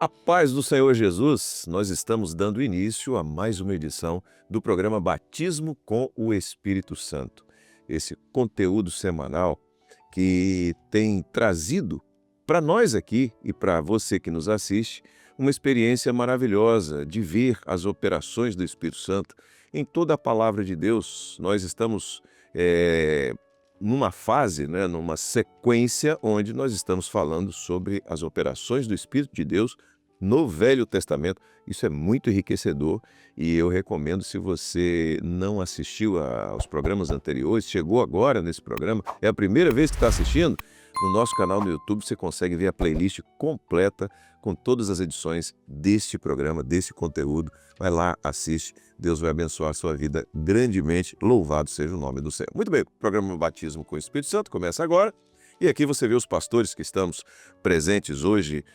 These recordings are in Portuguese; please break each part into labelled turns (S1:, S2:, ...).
S1: A paz do Senhor Jesus, nós estamos dando início a mais uma edição do programa Batismo com o Espírito Santo. Esse conteúdo semanal que tem trazido para nós aqui e para você que nos assiste uma experiência maravilhosa de ver as operações do Espírito Santo em toda a palavra de Deus. Nós estamos numa fase, numa sequência onde nós estamos falando sobre as operações do Espírito de Deus no Velho Testamento. Isso é muito enriquecedor e eu recomendo, se você não assistiu aos programas anteriores, chegou agora nesse programa, é a primeira vez que está assistindo, no nosso canal no YouTube você consegue ver a playlist completa com todas as edições deste programa, desse conteúdo. Vai lá, assiste, Deus vai abençoar a sua vida grandemente, louvado seja o nome do Senhor. Muito bem, o programa Batismo com o Espírito Santo começa agora. E aqui você vê os pastores que estamos presentes hoje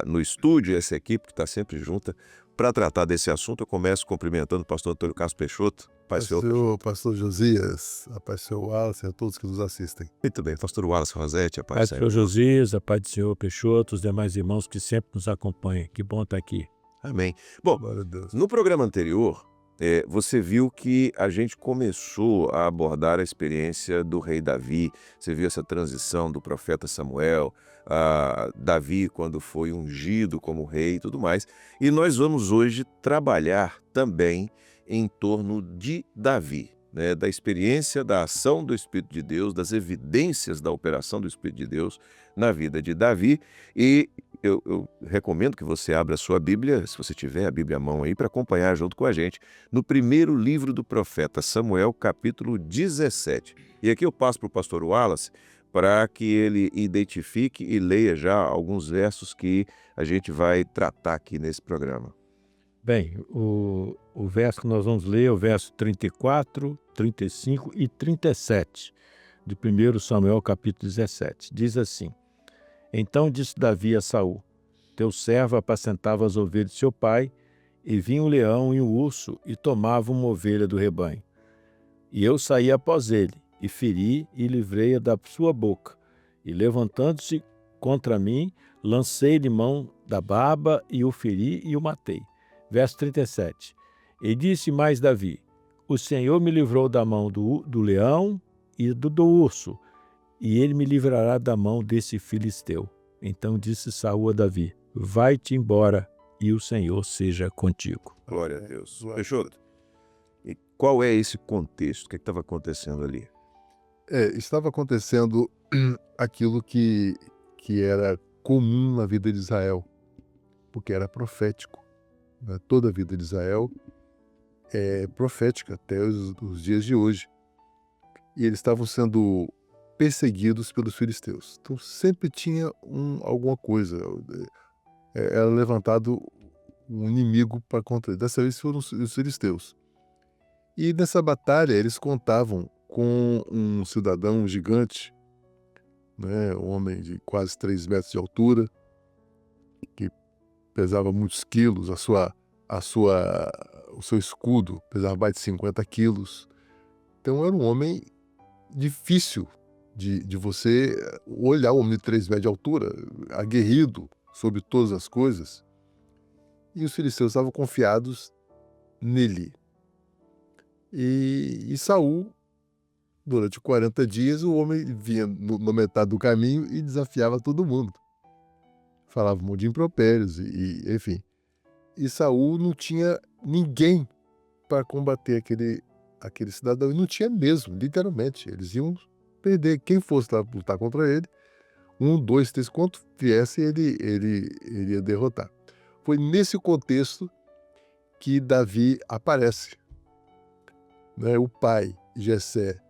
S1: no estúdio, essa equipe que está sempre junta para tratar desse assunto. Eu começo cumprimentando o pastor Antônio Carlos Peixoto.
S2: Pastor Josias, a paz do Senhor Wallace e a todos que nos assistem.
S1: Muito bem, pastor Wallace Rosete, a paz
S3: Paz
S1: do
S3: do
S1: Senhor.
S3: Senhor Josias, a paz do Senhor Peixoto, os demais irmãos que sempre nos acompanham. Que bom estar aqui.
S1: Amém. Bom,
S2: Glória a Deus.
S1: no programa anterior, você viu que a gente começou a abordar a experiência do rei Davi. Você viu essa transição do profeta Samuel, Davi quando foi ungido como rei e tudo mais. E nós vamos hoje trabalhar também em torno de Davi, da experiência, da ação do Espírito de Deus, das evidências da operação do Espírito de Deus na vida de Davi. E eu recomendo que você abra a sua Bíblia, se você tiver a Bíblia à mão aí, para acompanhar junto com a gente, no primeiro livro do profeta Samuel, capítulo 17. E aqui eu passo para o pastor Wallace para que ele identifique e leia já alguns versos que a gente vai tratar aqui nesse programa.
S3: Bem, o verso que nós vamos ler é o verso 34, 35 e 37, de 1 Samuel capítulo 17. Diz assim: Então disse Davi a Saul: Teu servo apacentava as ovelhas de seu pai, e vinha um leão e um urso, e tomava uma ovelha do rebanho. E eu saí após ele, e feri e livrei-a da sua boca. E levantando-se contra mim, lancei-lhe mão da barba, e o feri e o matei. Verso 37. E disse mais Davi: O Senhor me livrou da mão do leão e do urso, e ele me livrará da mão desse filisteu. Então disse Saul a Davi: Vai-te embora, e o Senhor seja contigo.
S1: Glória a Deus. Peixoto, e qual é esse contexto? O que estava acontecendo ali?
S2: Estava acontecendo aquilo que era comum na vida de Israel, porque era profético. Toda a vida de Israel é profética até os dias de hoje. E eles estavam sendo perseguidos pelos filisteus. Então sempre tinha alguma coisa. Era levantado um inimigo para contra eles. Dessa vez foram os filisteus. E nessa batalha eles contavam com um cidadão gigante, um homem de quase 3 metros de altura, que pesava muitos quilos, o seu escudo pesava mais de 50 quilos. Então era um homem difícil de você olhar, um homem de 3 metros de altura, aguerrido sobre todas as coisas. E os filisteus estavam confiados nele. E Saul, durante 40 dias, o homem vinha na metade do caminho e desafiava todo mundo. Falava um monte de impropérios, enfim. E Saul não tinha ninguém para combater aquele cidadão. E não tinha mesmo, literalmente. Eles iam perder. Quem fosse lá lutar contra ele, 1, 2, 3, quanto viesse, ele ia derrotar. Foi nesse contexto que Davi aparece. O pai, Jessé,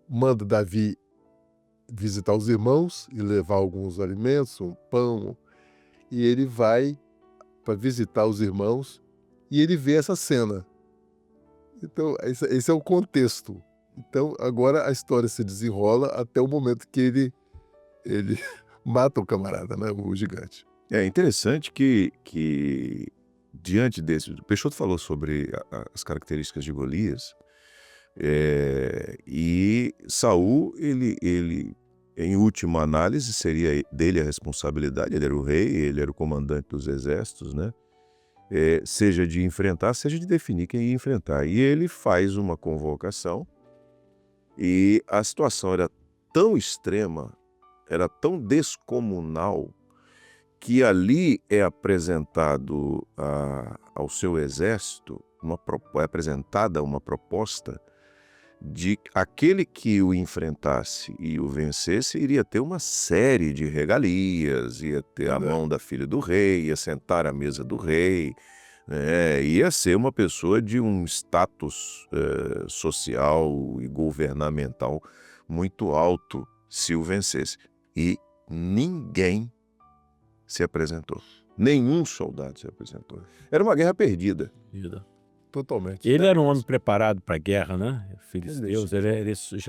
S2: manda Davi visitar os irmãos e levar alguns alimentos, um pão. E ele vai para visitar os irmãos e ele vê essa cena. Então, esse é o contexto. Então, agora a história se desenrola até o momento que ele mata o camarada, o gigante.
S1: É interessante que diante desse... O Peixoto falou sobre as características de Golias, e Saul, ele em última análise, seria dele a responsabilidade, ele era o rei, ele era o comandante dos exércitos, né? Seja de enfrentar, seja de definir quem ia enfrentar. E ele faz uma convocação e a situação era tão extrema, era tão descomunal, que ali é apresentado ao seu exército, é apresentada uma proposta de aquele que o enfrentasse e o vencesse iria ter uma série de regalias, ia ter a mão da filha do rei, ia sentar à mesa do rei, né? Ia ser uma pessoa de um status social e governamental muito alto se o vencesse. E ninguém se apresentou. Nenhum soldado se apresentou. Era uma guerra perdida.
S2: Totalmente.
S3: Ele era um homem preparado para a guerra, né? Filisteus,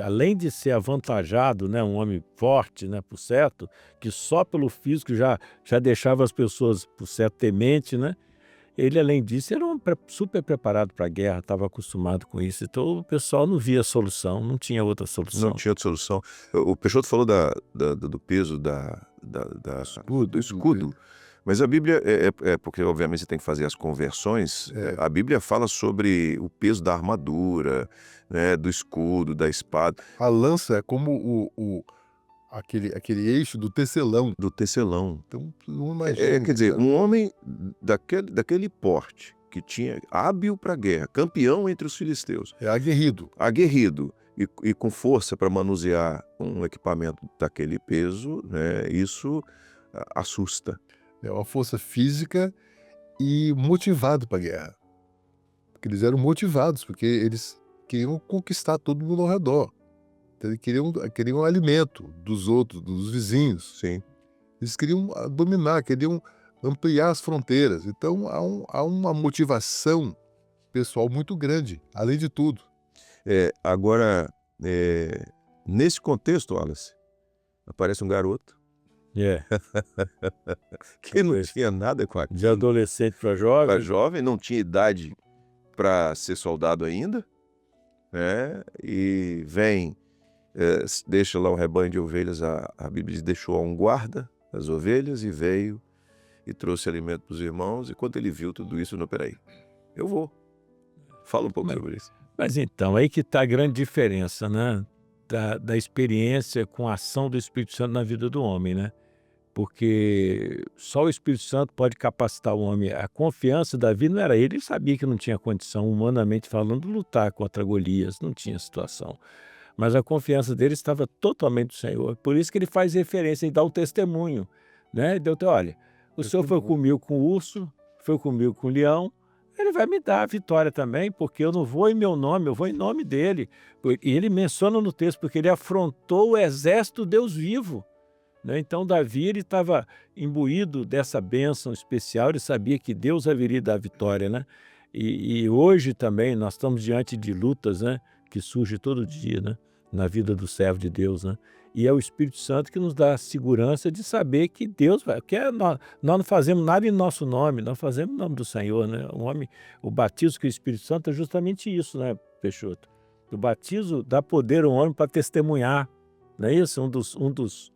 S3: além de ser avantajado, né? Um homem forte, né? Por certo, que só pelo físico já deixava as pessoas, por certo, temente, né? Ele, além disso, era um homem super preparado para a guerra, estava acostumado com isso. Então o pessoal não via solução, não tinha outra solução.
S1: Não tinha outra solução. O Peixoto falou do peso do escudo. Mas a Bíblia, porque obviamente você tem que fazer as conversões, a Bíblia fala sobre o peso da armadura, né, do escudo, da espada.
S2: A lança é como aquele eixo do tecelão.
S1: Do tecelão.
S2: Então, não imagina.
S1: Quer dizer, um homem daquele porte, que tinha hábil para a guerra, campeão entre os filisteus.
S2: Aguerrido.
S1: Aguerrido e com força para manusear um equipamento daquele peso, né, isso assusta.
S2: É uma força física e motivado para a guerra. Porque eles eram motivados, porque eles queriam conquistar todo mundo ao redor. Então, eles queriam alimento dos outros, dos vizinhos.
S1: Sim.
S2: Eles queriam dominar, queriam ampliar as fronteiras. Então, há uma motivação pessoal muito grande, além de tudo.
S1: Agora, nesse contexto, Wallace, aparece um garoto que não tinha nada com aquilo.
S3: De adolescente para jovem.
S1: Para jovem, não tinha idade para ser soldado ainda, né? E vem, deixa lá um rebanho de ovelhas, a Bíblia diz, deixou um guarda as ovelhas e veio e trouxe alimento para os irmãos. E quando ele viu tudo isso, não, peraí, eu vou. Fala um pouco sobre isso.
S3: Mas então, aí que está a grande diferença, né? Da experiência com a ação do Espírito Santo na vida do homem, né? Porque só o Espírito Santo pode capacitar o homem. A confiança Davi não era ele sabia que não tinha condição, humanamente falando, de lutar contra Golias, não tinha situação. Mas a confiança dele estava totalmente no Senhor. Por isso que ele faz referência e dá o testemunho, né? Olha, o Senhor foi comigo com o urso, foi comigo com o leão, ele vai me dar a vitória também, porque eu não vou em meu nome, eu vou em nome dele. E ele menciona no texto, porque ele afrontou o exército do Deus vivo. Né? Então, Davi estava imbuído dessa bênção especial, ele sabia que Deus haveria dar a vitória. Né? E hoje também nós estamos diante de lutas, né? Que surgem todo dia, né? Na vida do servo de Deus. Né? E é o Espírito Santo que nos dá a segurança de saber que Deus vai... Porque nós não fazemos nada em nosso nome, nós fazemos em nome do Senhor. Né? O batismo com o Espírito Santo é justamente isso, né, Peixoto? O batismo dá poder ao homem para testemunhar. Não é isso? Um dos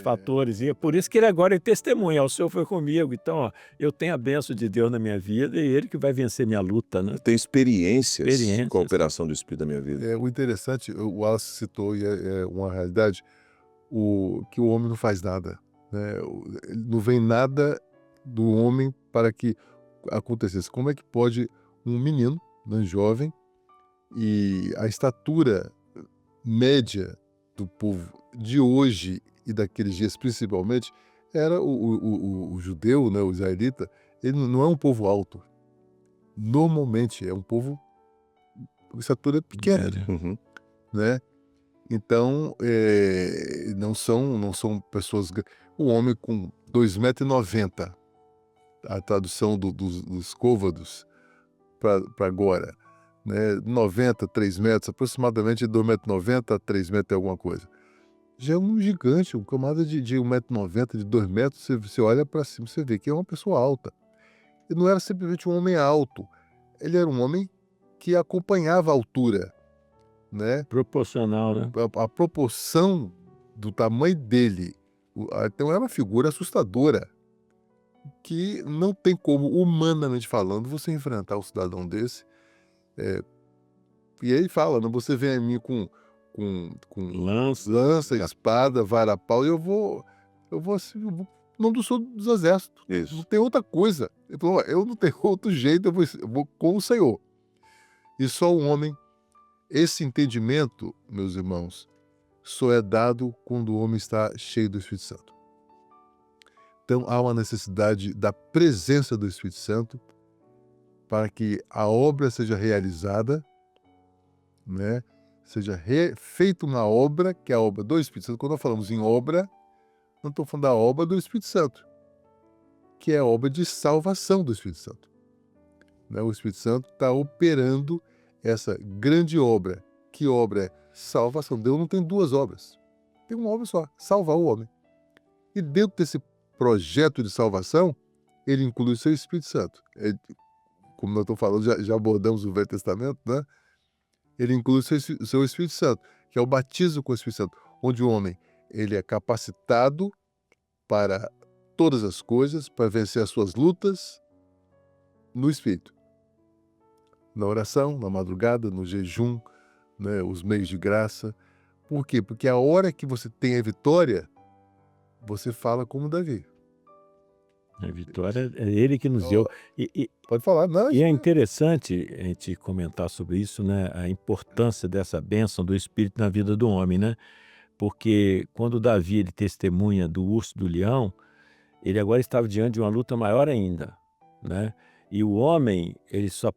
S3: fatores. E é por isso que ele agora é testemunha. O Senhor foi comigo. Então, ó, eu tenho a bênção de Deus na minha vida e ele que vai vencer minha luta. Né?
S1: Eu tenho experiências com a operação do Espírito da minha vida.
S2: O interessante, o Wallace citou, e é uma realidade, que o homem não faz nada. Né? Não vem nada do homem para que acontecesse. Como é que pode um menino, né, jovem, e a estatura média do povo de hoje e daqueles dias principalmente, era o judeu, né, o israelita, ele não é um povo alto. Normalmente é um povo com estatura pequena.
S1: Uhum.
S2: Né? Então, não são pessoas... O homem com 2,90 m, a tradução dos côvados para agora, né? 90, 3 metros, aproximadamente 2,90 m a 3 metros e alguma coisa. Já é um gigante, um camada de 1,90 m, de 2 metros, você olha para cima, você vê que é uma pessoa alta. E não era simplesmente um homem alto, ele era um homem que acompanhava a altura. Né?
S3: Proporcional, né?
S2: A proporção do tamanho dele. Então é uma figura assustadora, que não tem como, humanamente falando, você enfrentar um cidadão desse. E ele fala, não, você vem a mim com lança, espada, vara-pau, e eu vou não do sul dos exércitos. Não
S1: Isso.
S2: tem outra coisa. Ele falou, eu não tenho outro jeito, eu vou com o Senhor. E só um homem, esse entendimento, meus irmãos, só é dado quando o homem está cheio do Espírito Santo. Então há uma necessidade da presença do Espírito Santo para que a obra seja realizada, né? Seja feita uma obra, que é a obra do Espírito Santo. Quando nós falamos em obra, não estou falando da obra do Espírito Santo, que é a obra de salvação do Espírito Santo. Né? O Espírito Santo está operando essa grande obra. Que obra é? Salvação. Deus não tem duas obras. Tem uma obra só, salvar o homem. E dentro desse projeto de salvação, ele inclui o seu Espírito Santo. Como nós estamos falando, já abordamos o Velho Testamento, né? Ele inclui o seu Espírito Santo, que é o batismo com o Espírito Santo, onde o homem ele é capacitado para todas as coisas, para vencer as suas lutas no Espírito. Na oração, na madrugada, no jejum, né, os meios de graça. Por quê? Porque a hora que você tem a vitória, você fala como Davi.
S3: A vitória é ele que nos deu.
S2: Pode falar, não.
S3: E é interessante a gente comentar sobre isso, né? A importância dessa bênção do Espírito na vida do homem, né? Porque quando Davi ele testemunha do urso do leão, ele agora estava diante de uma luta maior ainda, né? E o homem, ele só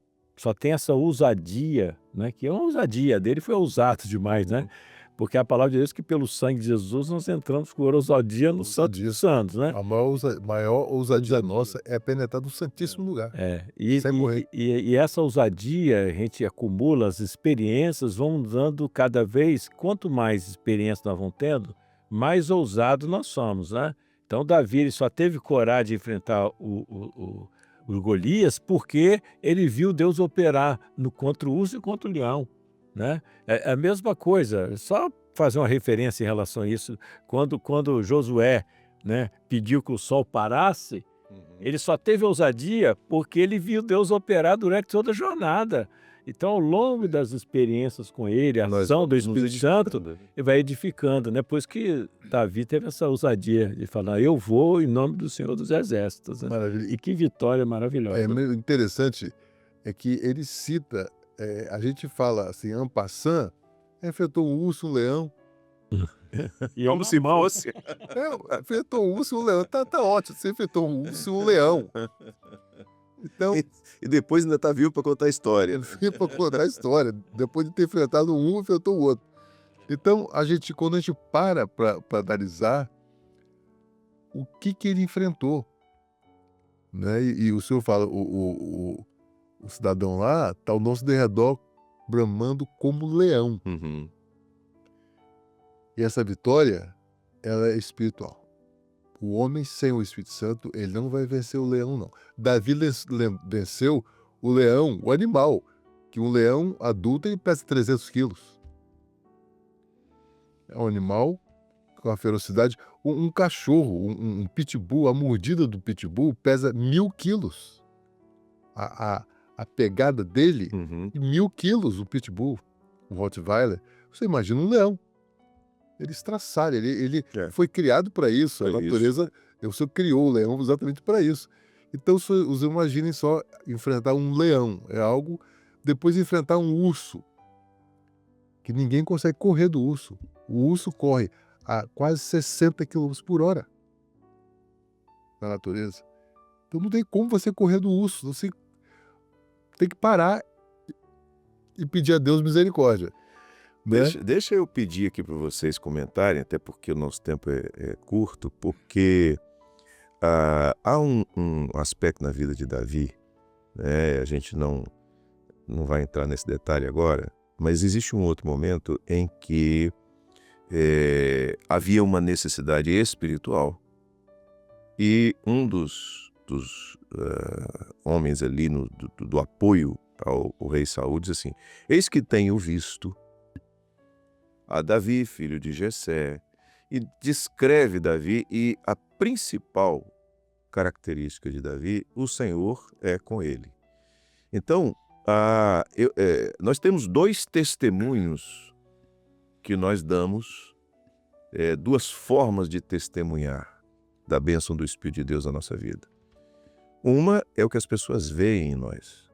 S3: tem essa ousadia, né? Que é uma ousadia dele, foi ousado demais, né? Porque a palavra de Deus é que pelo sangue de Jesus nós entramos com ousadia no Santo dos Santos, né?
S2: A maior ousadia nossa é penetrar no Santíssimo Lugar. Sem morrer.
S3: E essa ousadia, a gente acumula as experiências, vão dando cada vez, quanto mais experiência nós vamos tendo, mais ousados nós somos, né? Então Davi ele só teve coragem de enfrentar o Golias porque ele viu Deus operar contra o urso e contra o leão, né? É a mesma coisa, só fazer uma referência em relação a isso, quando Josué, né, pediu que o sol parasse, ele só teve ousadia porque ele viu Deus operar durante toda a jornada. Então, ao longo das experiências com ele, a ação do Espírito Santo, ele vai edificando, né? Pois que Davi teve essa ousadia de falar, eu vou em nome do Senhor dos Exércitos. Né?
S2: Maravilha.
S3: E que vitória maravilhosa.
S2: Interessante é que ele cita, a gente fala assim, en passant, enfrentou um urso, um leão.
S3: E como se fosse.
S2: Enfrentou um urso, um leão. Tá ótimo, você enfrentou um urso, um leão. Então,
S1: e depois ainda está vivo para contar a história.
S2: Para contar a história. Depois de ter enfrentado um, enfrentou o outro. Então, quando a gente para analisar o que ele enfrentou, né? E o senhor fala, o cidadão lá está ao nosso derredor bramando como leão.
S1: Uhum.
S2: E essa vitória, ela é espiritual. O homem sem o Espírito Santo, ele não vai vencer o leão, não. Davi venceu o leão, o animal, que um leão adulto ele pesa 300 quilos. É um animal com a ferocidade. Um cachorro, um pitbull, a mordida do pitbull pesa 1.000 quilos. A pegada dele, 1.000 quilos, o pitbull, o Rottweiler. Você imagina um leão. Ele estraçalha, ele foi criado para isso. A natureza, o Senhor criou o leão exatamente para isso. Então, os imaginem só enfrentar um leão. É algo. Depois enfrentar um urso. Que ninguém consegue correr do urso. O urso corre a quase 60 km por hora na natureza. Então não tem como você correr do urso. Você tem que parar e pedir a Deus misericórdia. Né?
S1: Deixa eu pedir aqui para vocês comentarem, até porque o nosso tempo é curto, porque há um aspecto na vida de Davi, né? A gente não vai entrar nesse detalhe agora, mas existe um outro momento em que havia uma necessidade espiritual e um dos homens ali do apoio ao rei Saul diz assim, eis que tenho visto a Davi, filho de Jessé, e descreve Davi, e a principal característica de Davi, o Senhor é com ele. Então, nós temos 2 testemunhos que nós damos, 2 formas de testemunhar da bênção do Espírito de Deus na nossa vida. Uma é o que as pessoas veem em nós,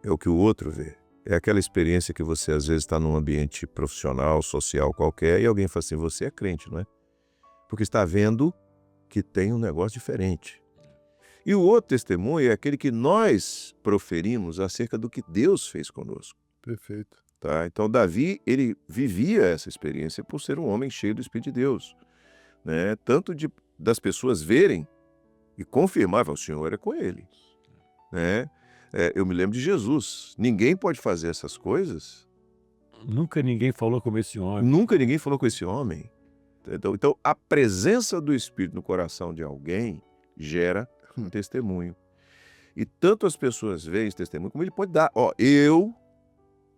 S1: é o que o outro vê. É aquela experiência que você às vezes está num ambiente profissional, social qualquer, e alguém fala assim, você é crente, não é? Porque está vendo que tem um negócio diferente. E o outro testemunho é aquele que nós proferimos acerca do que Deus fez conosco.
S2: Perfeito.
S1: Tá? Então Davi, ele vivia essa experiência por ser um homem cheio do Espírito de Deus, né? Tanto das pessoas verem e confirmar, o Senhor é com ele, né? Eu me lembro de Jesus. Ninguém pode fazer essas coisas.
S3: Nunca ninguém falou como esse homem.
S1: Nunca ninguém falou com esse homem. Então, a presença do Espírito no coração de alguém gera um testemunho. E tanto as pessoas veem esse testemunho, como ele pode dar. Eu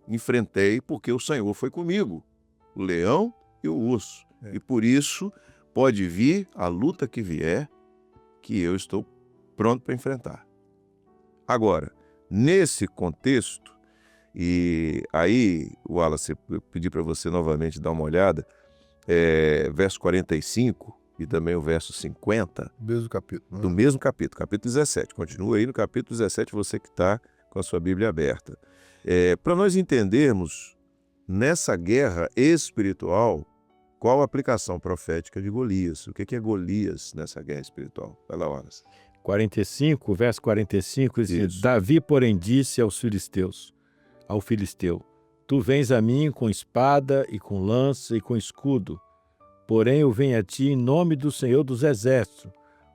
S1: enfrentei porque o Senhor foi comigo. O leão e o urso. E por isso pode vir a luta que vier, que eu estou pronto para enfrentar. Agora, nesse contexto, e aí, Wallace, eu pedi para você novamente dar uma olhada, verso 45 e também o verso 50.
S2: Mesmo capítulo. Né?
S1: Do mesmo capítulo, capítulo 17. Continua aí no capítulo 17, você que está com a sua Bíblia aberta. Para nós entendermos, nessa guerra espiritual, qual a aplicação profética de Golias? O que é Golias nessa guerra espiritual? Vai lá, Wallace.
S3: 45, verso 45, diz assim, Davi, porém, disse ao filisteu, tu vens a mim com espada e com lança e com escudo, porém eu venho a ti em nome do Senhor dos Exércitos,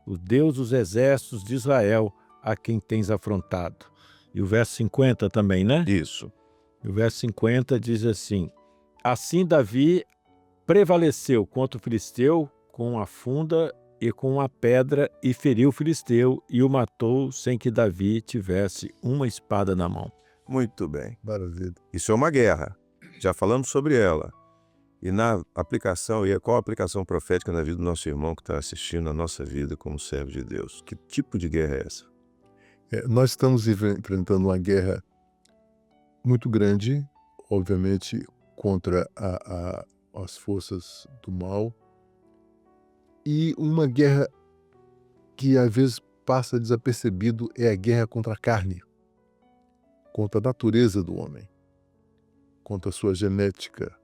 S3: o Deus dos Exércitos de Israel, a quem tens afrontado. E o verso 50 também, né?
S1: Isso.
S3: E o verso 50 diz assim, assim Davi prevaleceu contra o filisteu com a funda e com a pedra, e feriu o filisteu e o matou sem que Davi tivesse uma espada na mão.
S1: Muito bem.
S2: Maravilha.
S1: Isso é uma guerra. Já falamos sobre ela. E na aplicação, qual a aplicação profética na vida do nosso irmão que está assistindo a nossa vida como servo de Deus? Que tipo de guerra é essa?
S2: Nós estamos enfrentando uma guerra muito grande, obviamente, contra as forças do mal, e uma guerra que às vezes passa desapercebido é a guerra contra a carne, contra a natureza do homem, contra a sua genética.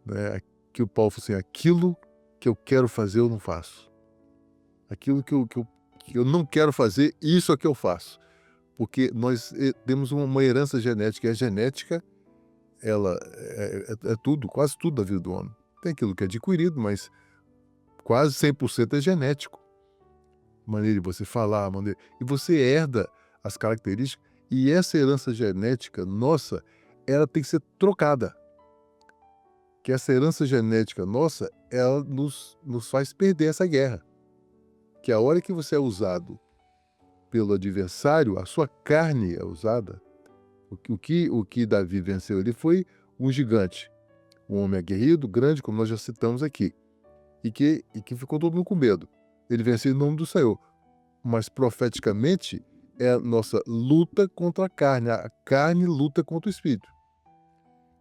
S2: Né? Que o Paulo falou assim, aquilo que eu quero fazer eu não faço. Aquilo que eu não quero fazer, isso é que eu faço. Porque nós temos uma herança genética, e a genética ela é tudo, quase tudo da vida do homem. Tem aquilo que é adquirido, mas quase 100% é genético. Maneira de você falar, e você herda as características, e essa herança genética nossa, ela tem que ser trocada. Que essa herança genética nossa, ela nos faz perder essa guerra. Que a hora que você é usado pelo adversário, a sua carne é usada. O que Davi venceu ali foi um gigante, um homem aguerrido, grande, como nós já citamos aqui, e que ficou todo mundo com medo. Ele venceu em nome do Senhor. Mas profeticamente é a nossa luta contra a carne luta contra o Espírito.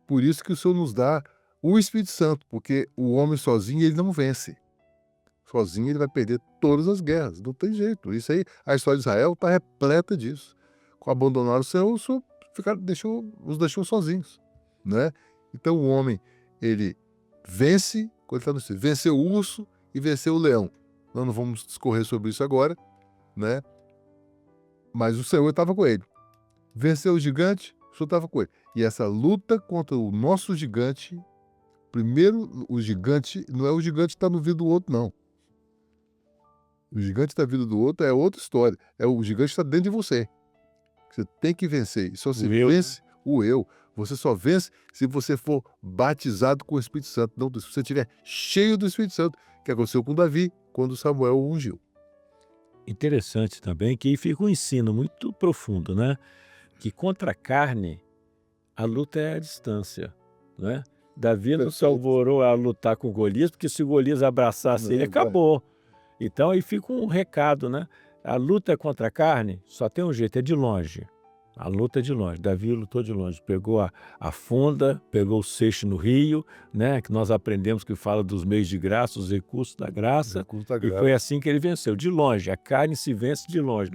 S2: Por isso que o Senhor nos dá o Espírito Santo, porque o homem sozinho ele não vence. Sozinho ele vai perder todas as guerras, não tem jeito. Isso aí, a história de Israel está repleta disso. Com abandonar o Senhor os deixou sozinhos, né? Então o homem, ele vence, quando ele está no venceu o urso e venceu o leão. Nós não vamos discorrer sobre isso agora, né? Mas o Senhor estava com ele. Venceu o gigante, o Senhor estava com ele. E essa luta contra o nosso gigante, primeiro o gigante, não é o gigante que está no vida do outro, não. O gigante da vida do outro é outra história. É o gigante que está dentro de você. Você tem que vencer. E só se vence o eu. Você só vence se você for batizado com o Espírito Santo. Não, se você estiver cheio do Espírito Santo, que aconteceu com Davi, quando Samuel o ungiu.
S3: Interessante também que aí fica um ensino muito profundo, né? Que contra a carne, a luta é a distância, né? Davi não se
S2: Perfeito.
S3: alvorou a lutar com Golias, porque se Golias abraçasse ele,
S2: Não, vai.
S3: acabou. Então aí fica um recado, né? A luta contra a carne só tem um jeito, é de longe. A luta é de longe. Davi lutou de longe. Pegou a funda, pegou o seixo no rio, né? Que nós aprendemos que fala dos meios de graça, os recursos da graça.
S2: Recurso da
S3: E
S2: graça.
S3: foi assim que ele venceu, de longe. A carne se vence de longe.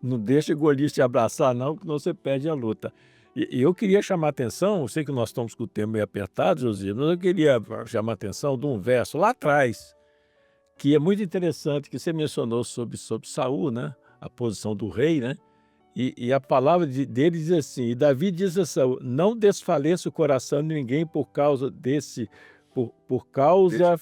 S3: Não deixa Golias te abraçar, não, porque senão você perde a luta. E eu queria chamar a atenção, eu sei que nós estamos com o tempo meio apertado, Josias, mas eu queria chamar a atenção de um verso lá atrás, que é muito interessante, que você mencionou sobre Saul, né? A posição do rei, né? E a palavra dele diz assim, e Davi diz a Saul, não desfaleça o coração de ninguém por causa por causa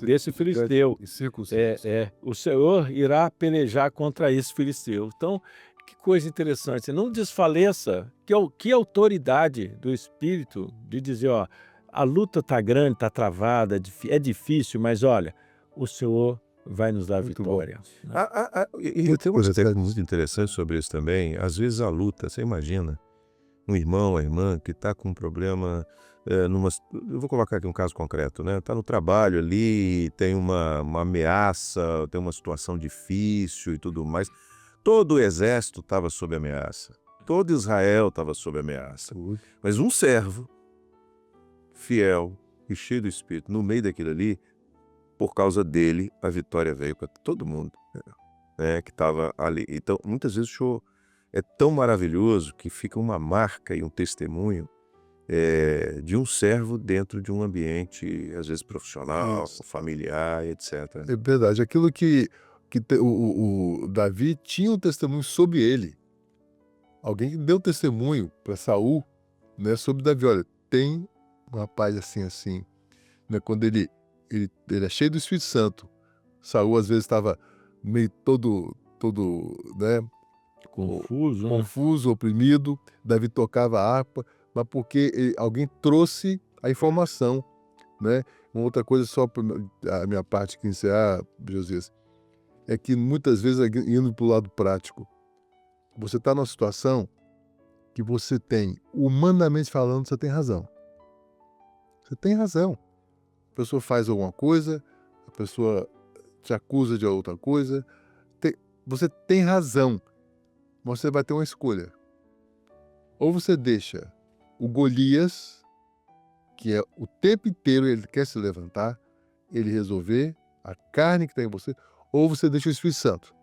S3: desse filisteu.
S2: Em circunstâncias.
S3: O Senhor irá pelejar contra esse filisteu. Então, que coisa interessante. Não desfaleça. Que autoridade do Espírito de dizer, ó, a luta está grande, está travada, é difícil, mas olha, o Senhor vai nos dar
S2: Muito
S3: vitória.
S1: E
S2: Muito
S1: tem um aspecto
S2: interessante.
S1: muito interessante sobre isso também. Às vezes a luta, você imagina, um irmão, uma irmã que está com um problema, eu vou colocar aqui um caso concreto, né? Está no trabalho ali, tem uma ameaça, tem uma situação difícil e tudo mais. Todo o exército estava sob ameaça. Todo Israel estava sob ameaça. Mas um servo, fiel e cheio do Espírito, no meio daquilo ali, por causa dele, a vitória veio para todo mundo, né, que estava ali. Então, muitas vezes o show é tão maravilhoso que fica uma marca e um testemunho de um servo dentro de um ambiente, às vezes profissional,
S2: Isso.
S1: familiar, etc.
S2: É verdade. Aquilo que o Davi tinha um testemunho sobre ele. Alguém que deu testemunho para Saul, né, sobre Davi. Olha, tem um rapaz assim, né, quando ele é cheio do Espírito Santo. Saul às vezes estava meio todo, né,
S3: Confuso, né?
S2: confuso, oprimido. Davi tocava a harpa, mas porque alguém trouxe a informação, né? Uma outra coisa, só para a minha parte que encerrar, Josias, é que muitas vezes, indo para o lado prático, você está numa situação que você tem, humanamente falando, você tem razão. Você tem razão. A pessoa faz alguma coisa, a pessoa te acusa de outra coisa. Você tem razão, mas você vai ter uma escolha. Ou você deixa o Golias, que é o tempo inteiro ele quer se levantar, ele resolver a carne que está em você, ou você deixa o Espírito Santo.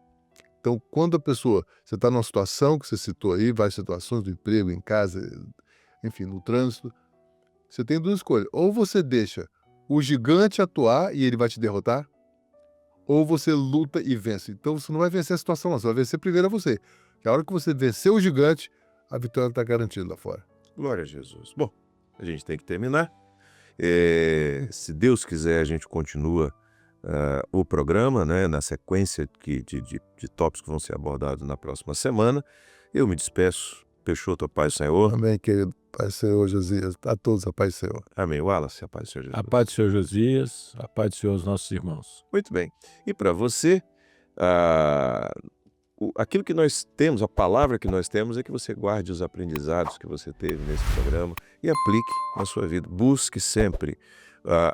S2: Então, quando você está numa situação que você citou aí, várias situações do emprego, em casa, enfim, no trânsito, você tem duas escolhas. Ou você deixa o gigante atuar e ele vai te derrotar, ou você luta e vence. Então você não vai vencer a situação, não. Você vai vencer primeiro você. Que a hora que você vencer o gigante, a vitória está garantida lá fora.
S1: Glória a Jesus. Bom, a gente tem que terminar. Se Deus quiser, a gente continua o programa, né, na sequência de tópicos que vão ser abordados na próxima semana. Eu me despeço. Peixoto, a paz do Senhor.
S2: Amém, querido. Paz do Senhor, Josias. A todos a paz do Senhor.
S1: Amém. Wallace, a paz do Senhor Jesus.
S3: A paz do Senhor Josias, a paz do Senhor aos nossos irmãos.
S1: Muito bem. E para você, aquilo que nós temos, a palavra que nós temos é que você guarde os aprendizados que você teve nesse programa e aplique na sua vida. Busque sempre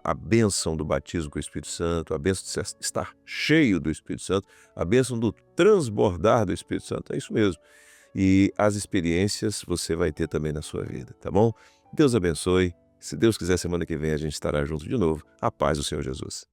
S1: a bênção do batismo com o Espírito Santo, a bênção de estar cheio do Espírito Santo, a bênção do transbordar do Espírito Santo. É isso mesmo. E as experiências você vai ter também na sua vida, tá bom? Deus abençoe. Se Deus quiser, semana que vem a gente estará junto de novo. A paz do Senhor Jesus.